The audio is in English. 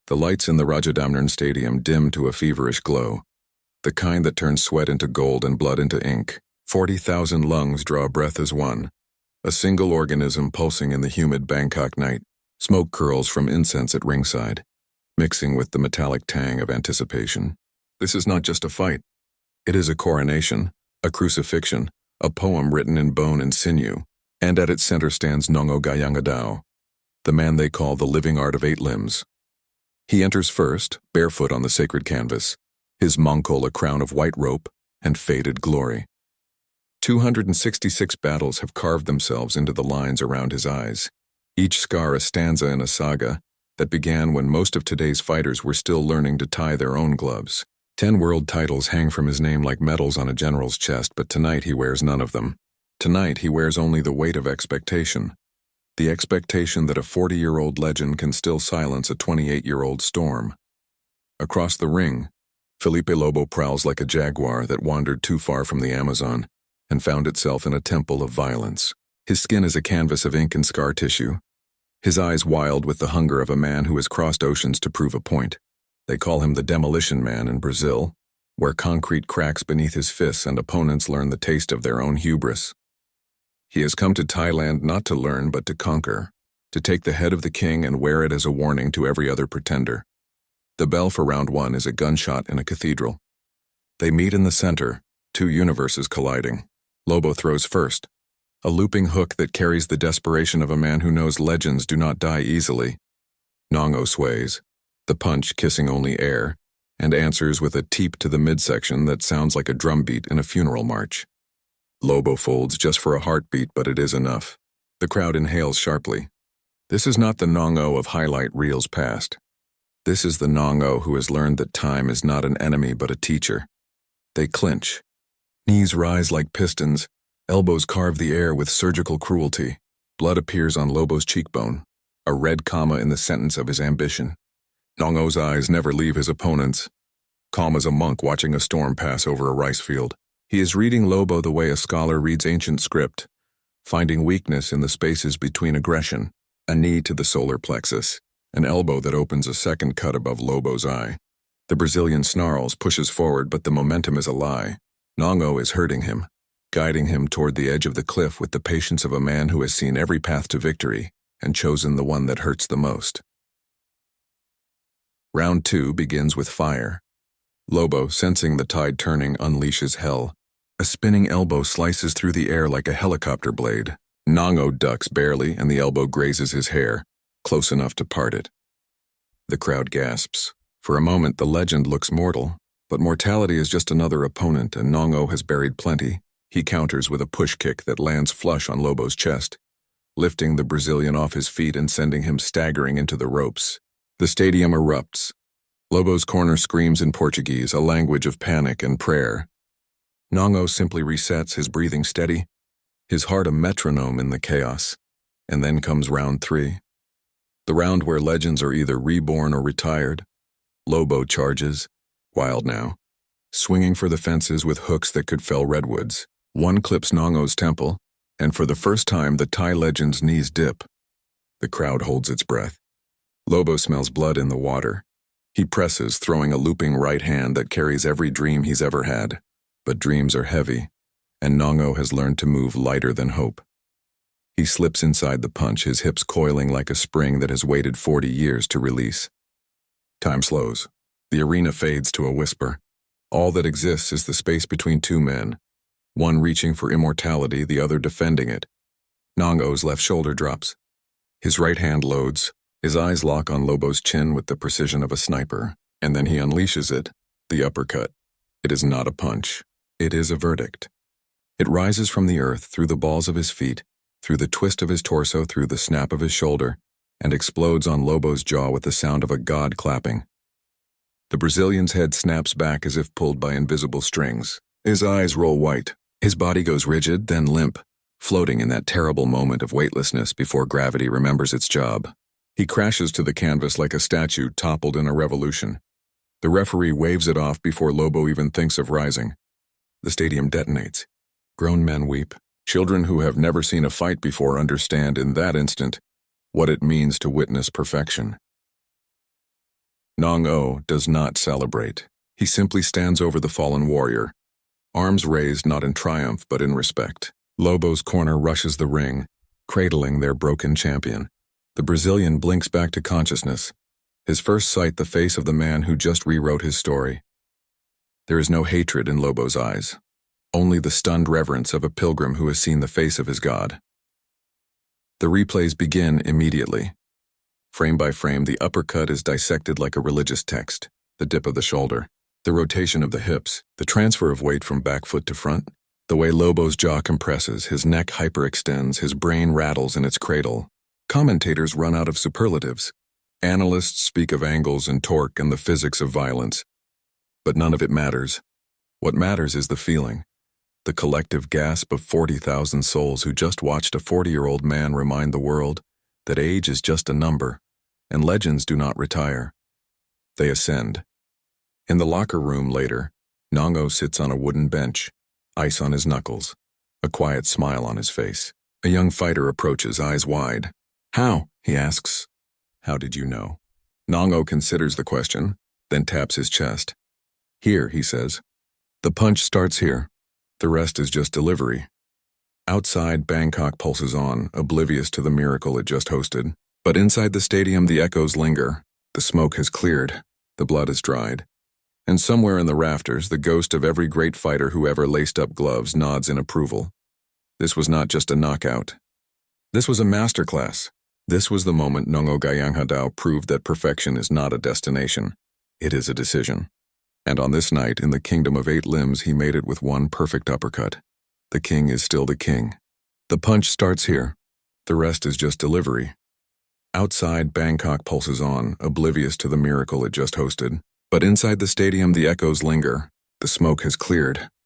The lights in the Rajadamnern Stadium dim to a feverish glow, the kind that turns sweat into gold and blood into ink. 40,000 lungs draw breath as one, a single organism pulsing in the humid Bangkok night. Smoke curls from incense at ringside, mixing with the metallic tang of anticipation. This is not just a fight. It is a coronation, a crucifixion, a poem written in bone and sinew, and at its center stands Nong-O Gayangadao, the man they call the living art of 8 limbs. He enters first, barefoot on the sacred canvas, his Mongkol a crown of white rope and faded glory. 266 battles have carved themselves into the lines around his eyes, each scar a stanza in a saga that began when most of today's fighters were still learning to tie their own gloves. 10 world titles hang from his name like medals on a general's chest, but tonight he wears none of them. Tonight he wears only the weight of expectation. The expectation that a 40-year-old legend can still silence a 28-year-old storm. Across the ring, Felipe Lobo prowls like a jaguar that wandered too far from the Amazon and found itself in a temple of violence. His skin is a canvas of ink and scar tissue, his eyes wild with the hunger of a man who has crossed oceans to prove a point. They call him the Demolition Man in Brazil, where concrete cracks beneath his fists and opponents learn the taste of their own hubris. He has come to Thailand not to learn but to conquer, to take the head of the king and wear it as a warning to every other pretender. The bell for round 1 is a gunshot in a cathedral. They meet in the center, 2 universes colliding. Lobo throws first, a looping hook that carries the desperation of a man who knows legends do not die easily. Nong-O sways, the punch kissing only air, and answers with a teep to the midsection that sounds like a drumbeat in a funeral march. Lobo folds just for a heartbeat, but it is enough. The crowd inhales sharply. This is not the Nong-O of highlight reels past. This is the Nong-O who has learned that time is not an enemy but a teacher. They clinch. Knees rise like pistons, elbows carve the air with surgical cruelty. Blood appears on Lobo's cheekbone, a red comma in the sentence of his ambition. Nong-O's eyes never leave his opponents, calm as a monk watching a storm pass over a rice field. He is reading Lobo the way a scholar reads ancient script, finding weakness in the spaces between aggression, a knee to the solar plexus, an elbow that opens a second cut above Lobo's eye. The Brazilian snarls, pushes forward, but the momentum is a lie. Nong-O is hurting him, guiding him toward the edge of the cliff with the patience of a man who has seen every path to victory and chosen the one that hurts the most. Round 2 begins with fire. Lobo, sensing the tide turning, unleashes hell. A spinning elbow slices through the air like a helicopter blade. Nong-O ducks barely, and the elbow grazes his hair, close enough to part it. The crowd gasps. For a moment, the legend looks mortal, but mortality is just another opponent, and Nong-O has buried plenty. He counters with a push kick that lands flush on Lobo's chest, lifting the Brazilian off his feet and sending him staggering into the ropes. The stadium erupts. Lobo's corner screams in Portuguese, a language of panic and prayer. Nong-O simply resets, his breathing steady, his heart a metronome in the chaos. And then comes round 3. The round where legends are either reborn or retired. Lobo charges, wild now, swinging for the fences with hooks that could fell redwoods. One clips Nong-O's temple, and for the first time the Thai legend's knees dip. The crowd holds its breath. Lobo smells blood in the water. He presses, throwing a looping right hand that carries every dream he's ever had. But dreams are heavy, and Nong-O has learned to move lighter than hope. He slips inside the punch, his hips coiling like a spring that has waited 40 years to release. Time slows. The arena fades to a whisper. All that exists is the space between 2 men, one reaching for immortality, the other defending it. Nong-O's left shoulder drops. His right hand loads. His eyes lock on Lobo's chin with the precision of a sniper, and then he unleashes it, the uppercut. It is not a punch. It is a verdict. It rises from the earth, through the balls of his feet, through the twist of his torso, through the snap of his shoulder, and explodes on Lobo's jaw with the sound of a god clapping. The Brazilian's head snaps back as if pulled by invisible strings. His eyes roll white. His body goes rigid, then limp, floating in that terrible moment of weightlessness before gravity remembers its job. He crashes to the canvas like a statue toppled in a revolution. The referee waves it off before Lobo even thinks of rising. The stadium detonates. Grown men weep. Children who have never seen a fight before understand in that instant what it means to witness perfection. Nong-O does not celebrate. He simply stands over the fallen warrior, arms raised not in triumph but in respect. Lobo's corner rushes the ring, cradling their broken champion. The Brazilian blinks back to consciousness, his first sight the face of the man who just rewrote his story. There is no hatred in Lobo's eyes, only the stunned reverence of a pilgrim who has seen the face of his god. The replays begin immediately. Frame by frame, the uppercut is dissected like a religious text. The dip of the shoulder, the rotation of the hips, the transfer of weight from back foot to front, the way Lobo's jaw compresses, his neck hyperextends, his brain rattles in its cradle. Commentators run out of superlatives. Analysts speak of angles and torque and the physics of violence. But none of it matters. What matters is the feeling, the collective gasp of 40,000 souls who just watched a 40-year-old man remind the world that age is just a number, and legends do not retire. They ascend. In the locker room later, Nong-O sits on a wooden bench, ice on his knuckles, a quiet smile on his face. A young fighter approaches, eyes wide. "How?" he asks. "How did you know?" Nong-O considers the question, then taps his chest. "Here," he says. "The punch starts here. The rest is just delivery." Outside, Bangkok pulses on, oblivious to the miracle it just hosted. But inside the stadium, the echoes linger. The smoke has cleared. The blood is dried. And somewhere in the rafters, the ghost of every great fighter who ever laced up gloves nods in approval. This was not just a knockout. This was a masterclass. This was the moment Nong-O Gayanghadao proved that perfection is not a destination. It is a decision. And on this night, in the kingdom of 8 limbs, he made it with one perfect uppercut. The king is still the king. The punch starts here. The rest is just delivery. Outside, Bangkok pulses on, oblivious to the miracle it just hosted. But inside the stadium, the echoes linger. The smoke has cleared.